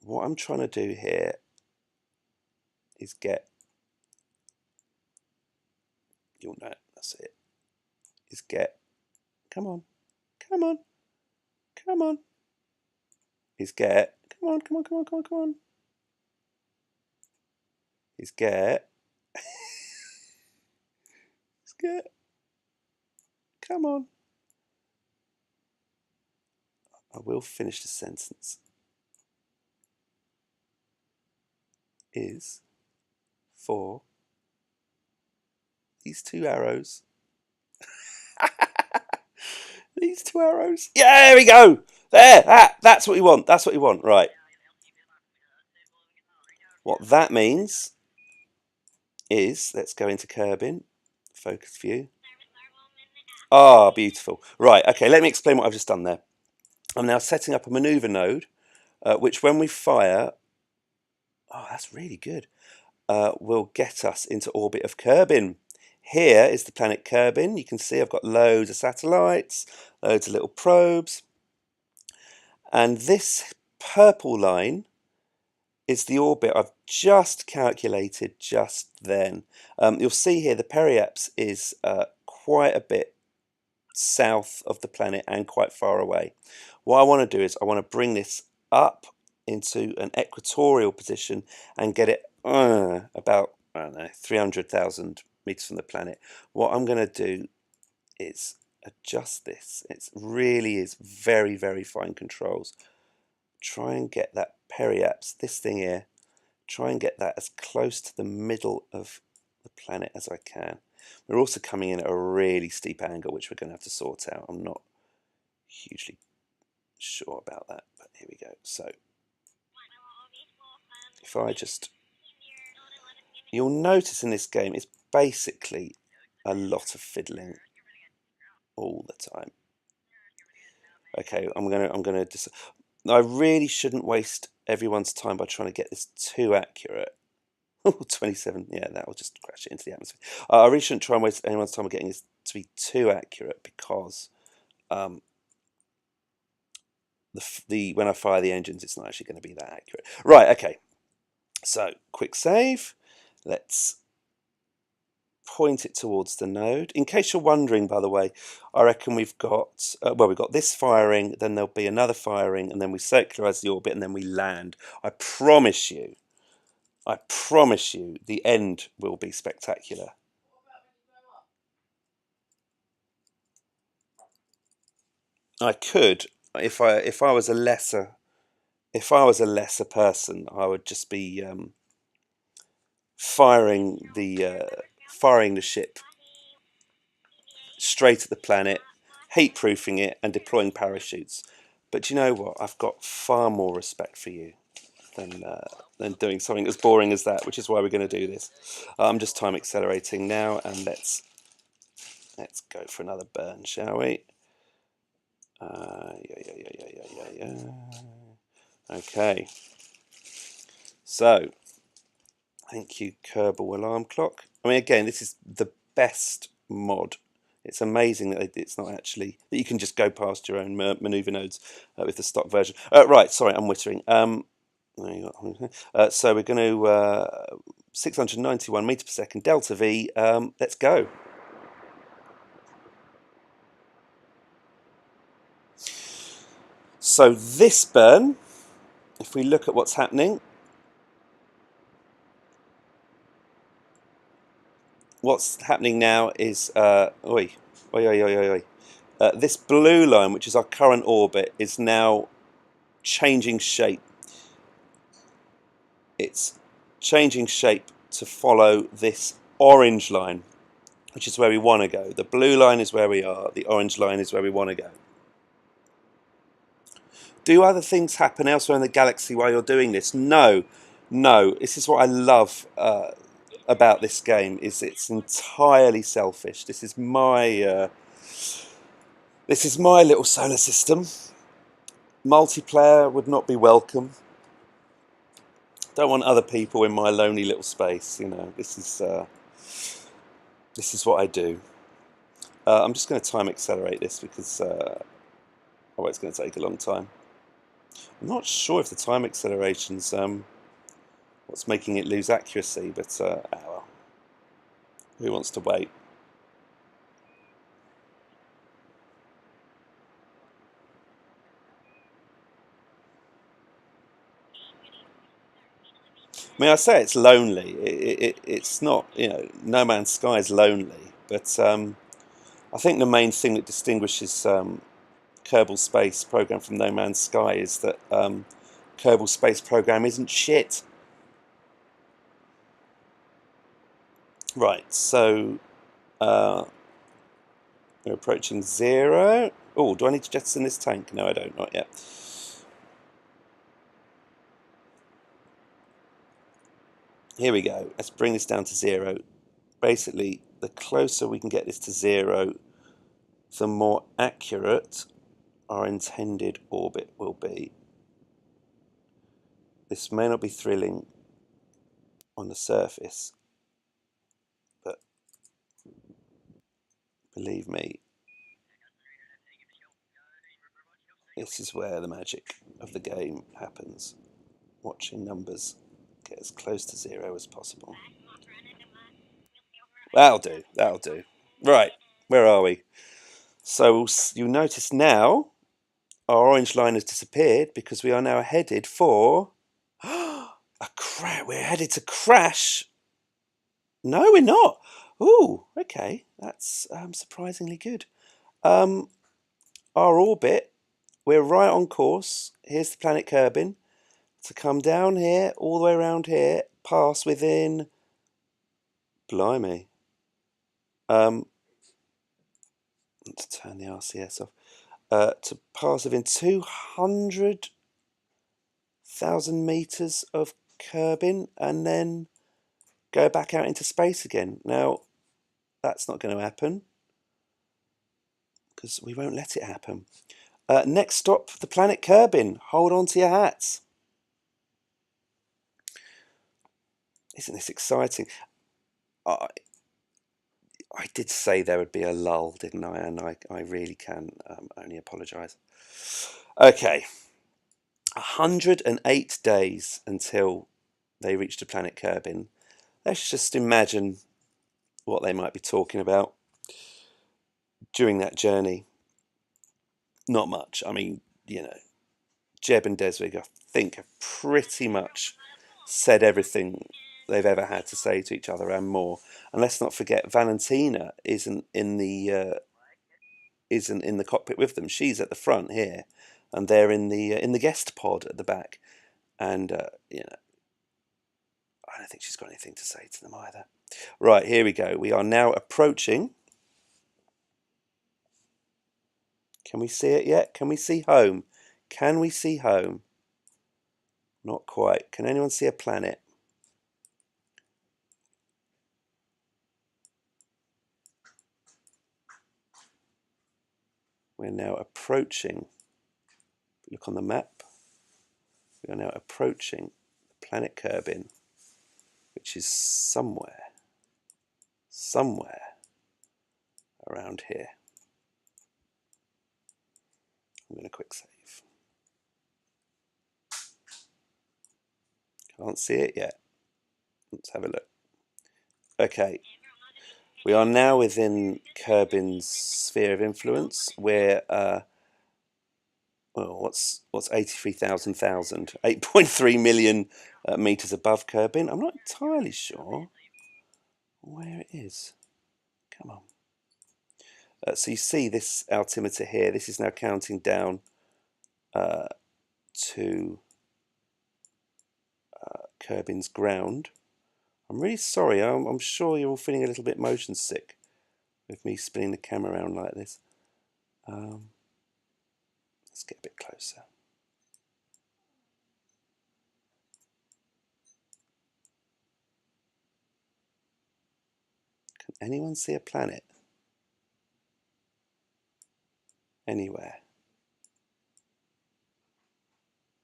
what I'm trying to do here is get, you'll know, that's it, is get, come on, come on, come on, is get, come on, come on, come on, come on, come on, is get, is get, come on. I will finish the sentence. Is for these two arrows. These two arrows. Yeah, there we go. There, that's what you want. That's what you want. Right. What that means is, let's go into Kerbin. Focus view. Ah, beautiful. Right, okay, let me explain what I've just done there. I'm now setting up a maneuver node, which when we fire, oh, that's really good, will get us into orbit of Kerbin. Here is the planet Kerbin. You can see I've got loads of satellites, loads of little probes. And this purple line is the orbit I've just calculated just then. You'll see here the periaps is quite a bit south of the planet and quite far away. What I want to do is I want to bring this up into an equatorial position and get it about, I don't know, 300,000 meters from the planet. What I'm going to do is adjust this. It really is very, very fine controls. Try and get that periaps, this thing here, try and get that as close to the middle of the planet as I can. We're also coming in at a really steep angle, which we're going to have to sort out. I'm not hugely sure about that, but here we go. So if I just, you'll notice in this game it's basically a lot of fiddling all the time. Okay, I really shouldn't waste everyone's time by trying to get this too accurate. Oh, 27, yeah, that will just crash it into the atmosphere. I really shouldn't try and waste anyone's time by getting this to be too accurate, because when I fire the engines, it's not actually going to be that accurate. Right, okay. So, quick save. Let's point it towards the node. In case you're wondering, by the way, I reckon we've got, we've got this firing, then there'll be another firing, and then we circularize the orbit, and then we land. I promise you, the end will be spectacular. I could, if I was a lesser person, I would just be firing the ship straight at the planet, heat proofing it, and deploying parachutes. But you know what? I've got far more respect for you than doing something as boring as that, which is why we're going to do this. I'm just time accelerating now, and let's go for another burn, shall we? Yeah. Okay. So, thank you, Kerbal Alarm Clock. I mean, again, this is the best mod. It's amazing that it's not actually, that you can just go past your own maneuver nodes with the stock version. Right, sorry, I'm wittering. So we're going to 691 meters per second, delta V. Let's go. So this burn, if we look at what's happening, now is this blue line, which is our current orbit, is now changing shape. It's changing shape to follow this orange line, which is where we want to go. The blue line is where we are. The orange line is where we want to go. Do other things happen elsewhere in the galaxy while you're doing this? No. This is what I love about this game. Is it's entirely selfish. This is my little solar system. Multiplayer would not be welcome. Don't want other people in my lonely little space. You know, this is what I do. I'm just going to time accelerate this because it's going to take a long time. I'm not sure if the time acceleration's what's making it lose accuracy, but well, who wants to wait? I mean, I say it's lonely. It's not, you know, No Man's Sky is lonely, but I think the main thing that distinguishes Kerbal Space Program from No Man's Sky is that Kerbal Space Program isn't shit. Right, so we're approaching 0. Oh, do I need to jettison this tank? No, I don't, not yet. Here we go. Let's bring this down to 0. Basically, the closer we can get this to 0, the more accurate our intended orbit will be. This may not be thrilling on the surface, but believe me, this is where the magic of the game happens. Watching numbers get as close to 0 as possible. That'll do, that'll do. Right, where are we? So you notice now our orange line has disappeared because we are now headed for a crash. We're headed to crash. No, we're not. Ooh, okay, that's surprisingly good. Our orbit, we're right on course. Here's the planet Kerbin. To come down here, all the way around here, pass within. Blimey. Let's turn the RCS off. To pass within 200,000 meters of Kerbin and then go back out into space again. Now, that's not going to happen because we won't let it happen. Next stop, the planet Kerbin. Hold on to your hats. Isn't this exciting? I did say there would be a lull, didn't I? And I really can only apologise. Okay. 108 days until they reach the planet Kerbin. Let's just imagine what they might be talking about during that journey. Not much. I mean, you know, Jeb and Deswig, I think, have pretty much said everything they've ever had to say to each other and more. And let's not forget, Valentina isn't in the cockpit with them. She's at the front here, and they're in the guest pod at the back. And you know, I don't think she's got anything to say to them either. Right, here we go. We are now approaching. Can we see it yet? Can we see home? Can we see home? Not quite. Can anyone see a planet? We're now approaching. Look on the map. We are now approaching the planet Kerbin, which is somewhere around here. I'm going to quick save. Can't see it yet. Let's have a look. Okay. We are now within Kerbin's sphere of influence. We're well, what's 83,000 8.3 million meters above Kerbin. I'm not entirely sure where it is. Come on. So you see this altimeter here. This is now counting down to Kerbin's ground. I'm really sorry. I'm sure you're all feeling a little bit motion sick with me spinning the camera around like this. Let's get a bit closer. Can anyone see a planet? Anywhere?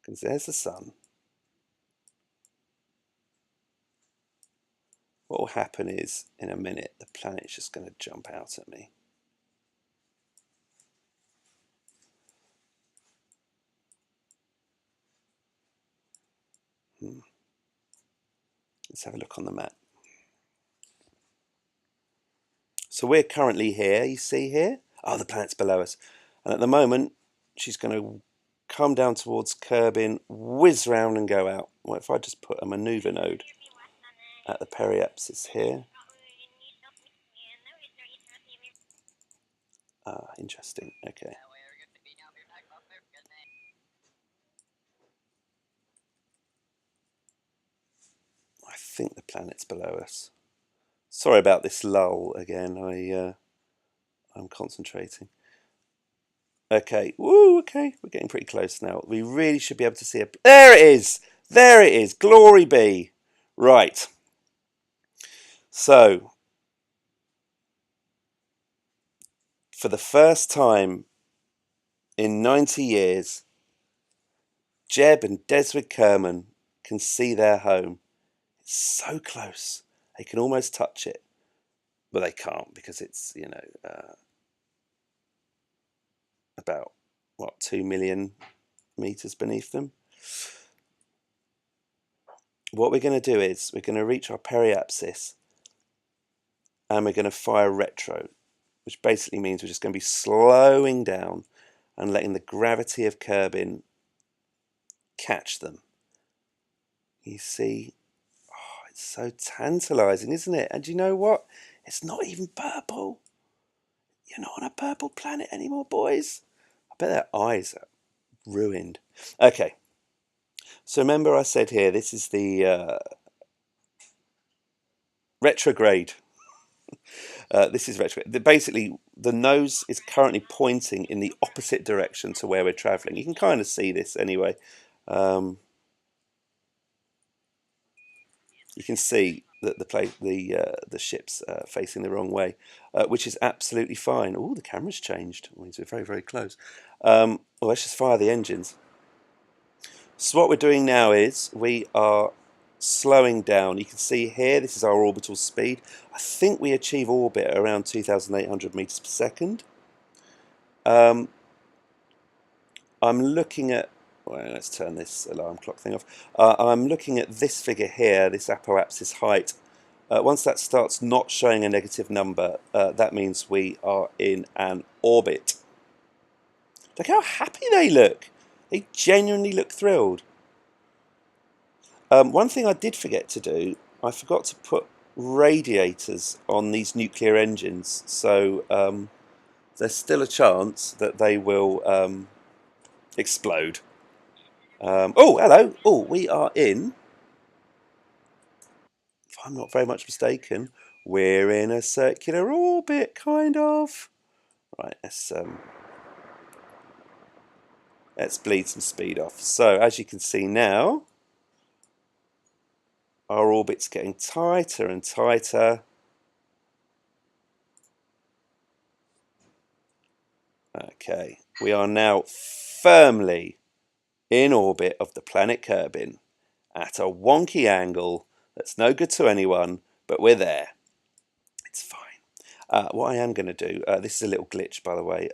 Because there's the sun. What will happen is, in a minute, the planet's just going to jump out at me. Let's have a look on the map. So we're currently here, you see here? Oh, the planet's below us. And at the moment, she's going to come down towards Kerbin, whiz round and go out. What if I just put a maneuver node at the periapsis here? Ah, interesting. Okay. I think the planet's below us. Sorry about this lull again. I'm concentrating. Okay. Woo. Okay, we're getting pretty close now. We really should be able to see it. There it is. There it is. Glory be. Right. So, for the first time in 90 years, Jeb and Deswig Kerman can see their home. It's so close. They can almost touch it. But they can't because it's, about, 2 million meters beneath them. What we're going to do is we're going to reach our periapsis and we're going to fire retro, which basically means we're just going to be slowing down and letting the gravity of Kerbin catch them. You see, it's so tantalizing, isn't it? And you know what? It's not even purple. You're not on a purple planet anymore, boys. I bet their eyes are ruined. Okay. So remember I said here, this is the retrograde. This is retrograde. Basically, the nose is currently pointing in the opposite direction to where we're travelling. You can kind of see this anyway. You can see that the ship's facing the wrong way, which is absolutely fine. Oh, the camera's changed. It means we're very, very close. Well, let's just fire the engines. So what we're doing now is we are slowing down. You can see here, this is our orbital speed. I think we achieve orbit around 2,800 meters per second. I'm looking at, well, let's turn this alarm clock thing off. I'm looking at this figure here, this apoapsis height. Once that starts not showing a negative number, that means we are in an orbit. Look how happy they look. They genuinely look thrilled. One thing I did forget to do, I forgot to put radiators on these nuclear engines, so there's still a chance that they will explode. Oh, hello. Oh, we are in, if I'm not very much mistaken, we're in a circular orbit, kind of. Right, let's bleed some speed off. So, as you can see now, our orbit's getting tighter and tighter. Okay, we are now firmly in orbit of the planet Kerbin at a wonky angle that's no good to anyone, but we're there. It's fine. What I am going to do, this is a little glitch, by the way.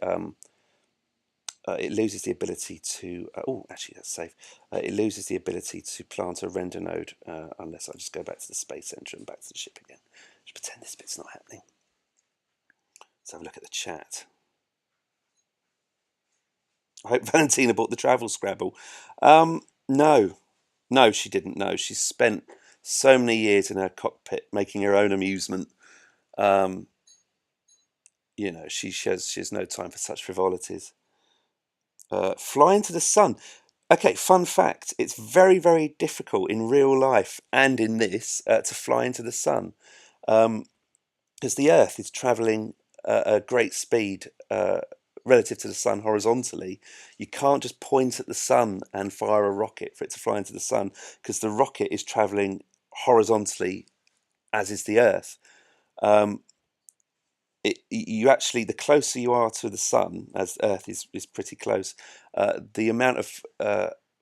It loses the ability to... oh, actually, that's safe. It loses the ability to plant a render node unless I just go back to the Space Center and back to the ship again. Just pretend this bit's not happening. Let's have a look at the chat. I hope Valentina bought the travel Scrabble. No, she didn't know. She spent so many years in her cockpit making her own amusement. She has no time for such frivolities. Fly into the sun. Okay, fun fact. It's very, very difficult in real life and in this to fly into the sun. Because the Earth is travelling at a great speed relative to the sun horizontally. You can't just point at the sun and fire a rocket for it to fly into the sun, because the rocket is travelling horizontally, as is the Earth. You actually, the closer you are to the sun, as Earth is pretty close, the amount of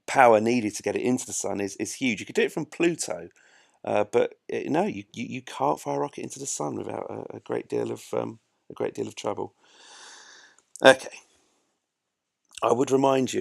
power needed to get it into the sun is huge. You could do it from Pluto, but no, you can't fire a rocket into the sun without a great deal of trouble. Okay, I would remind you